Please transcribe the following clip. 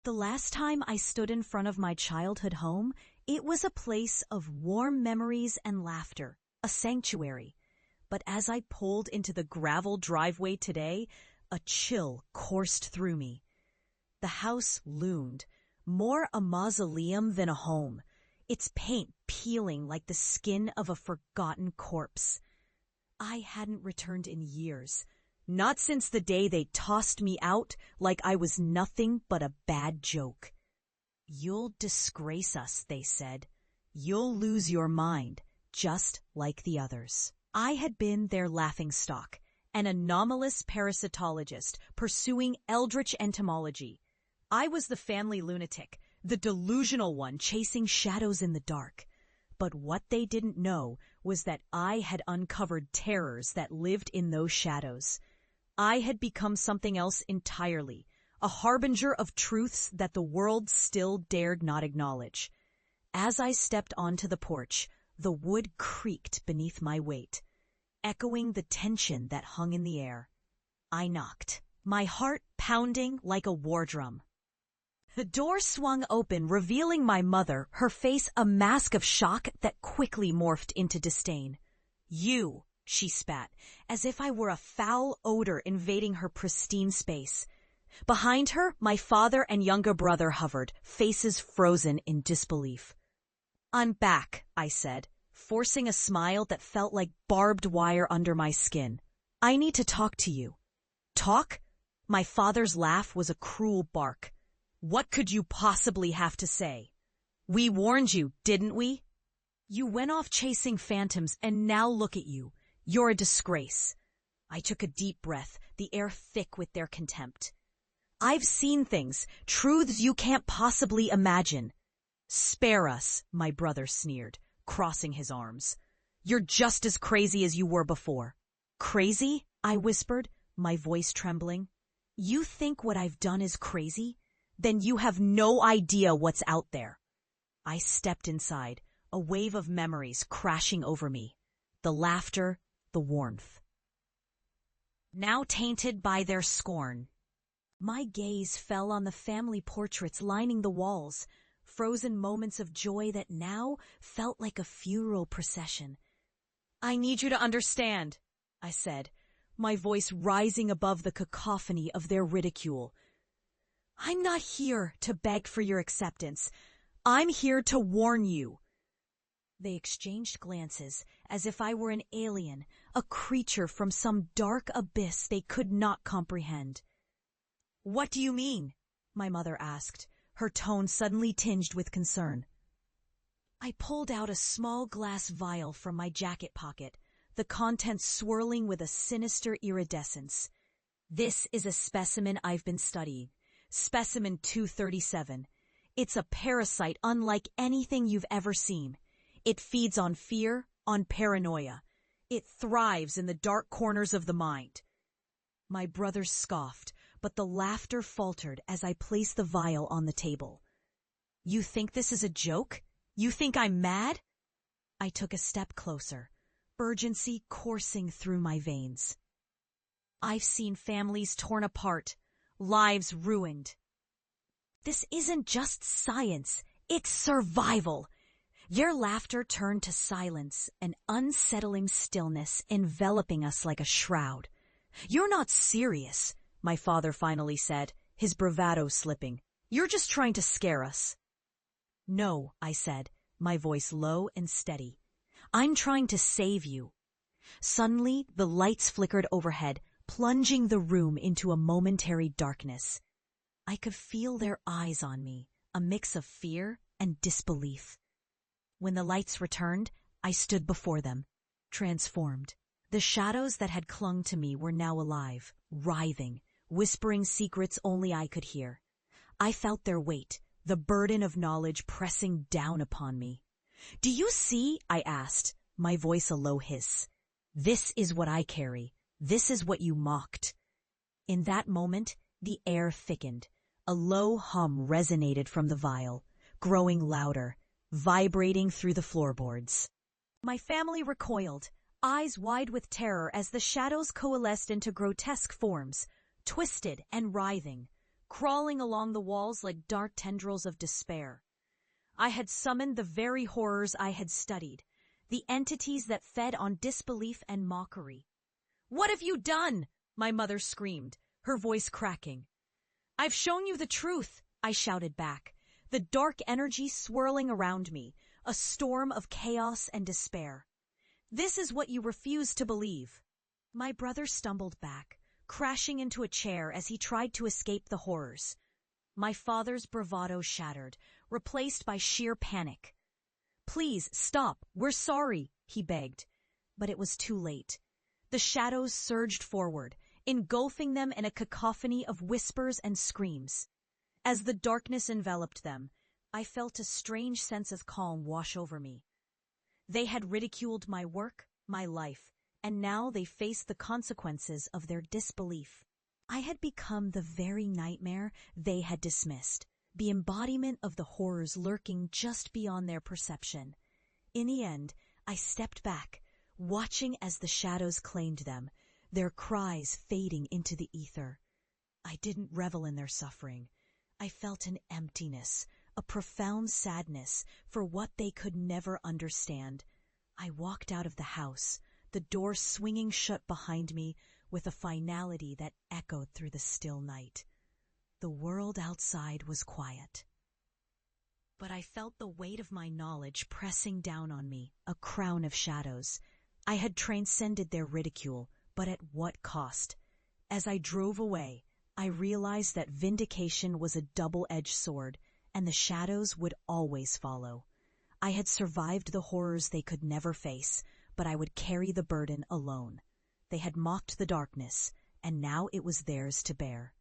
The last time I stood in front of my childhood home, it was a place of warm memories and laughter, a sanctuary. But as I pulled into the gravel driveway today, a chill coursed through me. The house loomed, more a mausoleum than a home, its paint peeling like the skin of a forgotten corpse. I hadn't returned in years. Not since the day they tossed me out like I was nothing but a bad joke. "You'll disgrace us," they said. "You'll lose your mind, just like the others." I had been their laughingstock, an anomalous parasitologist pursuing eldritch entomology. I was the family lunatic, the delusional one chasing shadows in the dark. But what they didn't know was that I had uncovered terrors that lived in those shadows. I had become something else entirely, a harbinger of truths that the world still dared not acknowledge. As I stepped onto the porch, the wood creaked beneath my weight, echoing the tension that hung in the air. I knocked, my heart pounding like a war drum. The door swung open, revealing my mother, her face a mask of shock that quickly morphed into disdain. "You," she spat, as if I were a foul odor invading her pristine space. Behind her, my father and younger brother hovered, faces frozen in disbelief. "I'm back," I said, forcing a smile that felt like barbed wire under my skin. "I need to talk to you." "Talk?" My father's laugh was a cruel bark. "What could you possibly have to say? We warned you, didn't we? You went off chasing phantoms, and now look at you. You're a disgrace." I took a deep breath, the air thick with their contempt. "I've seen things, truths you can't possibly imagine." "Spare us," my brother sneered, crossing his arms. "You're just as crazy as you were before." "Crazy?" I whispered, my voice trembling. "You think what I've done is crazy? Then you have no idea what's out there." I stepped inside, a wave of memories crashing over me. The laughter, the warmth. Now tainted by their scorn. My gaze fell on the family portraits lining the walls, frozen moments of joy that now felt like a funeral procession. "I need you to understand," I said, my voice rising above the cacophony of their ridicule. "I'm not here to beg for your acceptance. I'm here to warn you." They exchanged glances as if I were an alien, a creature from some dark abyss they could not comprehend. "What do you mean?" my mother asked, her tone suddenly tinged with concern. I pulled out a small glass vial from my jacket pocket, the contents swirling with a sinister iridescence. "This is a specimen I've been studying. Specimen 237. It's a parasite unlike anything you've ever seen. It feeds on fear, on paranoia. It thrives in the dark corners of the mind." My brother scoffed, but the laughter faltered as I placed the vial on the table. "You think this is a joke? You think I'm mad?" I took a step closer, urgency coursing through my veins. "I've seen families torn apart, lives ruined. This isn't just science, it's survival." Their laughter turned to silence, an unsettling stillness enveloping us like a shroud. "You're not serious," my father finally said, his bravado slipping. "You're just trying to scare us." "No," I said, my voice low and steady. "I'm trying to save you." Suddenly, the lights flickered overhead, plunging the room into a momentary darkness. I could feel their eyes on me, a mix of fear and disbelief. When the lights returned, I stood before them, transformed. The shadows that had clung to me were now alive, writhing, whispering secrets only I could hear. I felt their weight, the burden of knowledge pressing down upon me. "Do you see?" I asked, my voice a low hiss. "This is what I carry. This is what you mocked." In that moment, the air thickened. A low hum resonated from the vial, growing louder, vibrating through the floorboards. My family recoiled, eyes wide with terror as the shadows coalesced into grotesque forms, twisted and writhing, crawling along the walls like dark tendrils of despair. I had summoned the very horrors I had studied, the entities that fed on disbelief and mockery. "What have you done?" my mother screamed, her voice cracking. "I've shown you the truth," I shouted back, the dark energy swirling around me, a storm of chaos and despair. "This is what you refuse to believe." My brother stumbled back, crashing into a chair as he tried to escape the horrors. My father's bravado shattered, replaced by sheer panic. "Please, stop, we're sorry," he begged. But it was too late. The shadows surged forward, engulfing them in a cacophony of whispers and screams. As the darkness enveloped them, I felt a strange sense of calm wash over me. They had ridiculed my work, my life, and now they faced the consequences of their disbelief. I had become the very nightmare they had dismissed, the embodiment of the horrors lurking just beyond their perception. In the end, I stepped back, watching as the shadows claimed them, their cries fading into the ether. I didn't revel in their suffering. I felt an emptiness, a profound sadness for what they could never understand. I walked out of the house, the door swinging shut behind me with a finality that echoed through the still night. The world outside was quiet. But I felt the weight of my knowledge pressing down on me, a crown of shadows. I had transcended their ridicule, but at what cost? As I drove away, I realized that vindication was a double-edged sword, and the shadows would always follow. I had survived the horrors they could never face, but I would carry the burden alone. They had mocked the darkness, and now it was theirs to bear.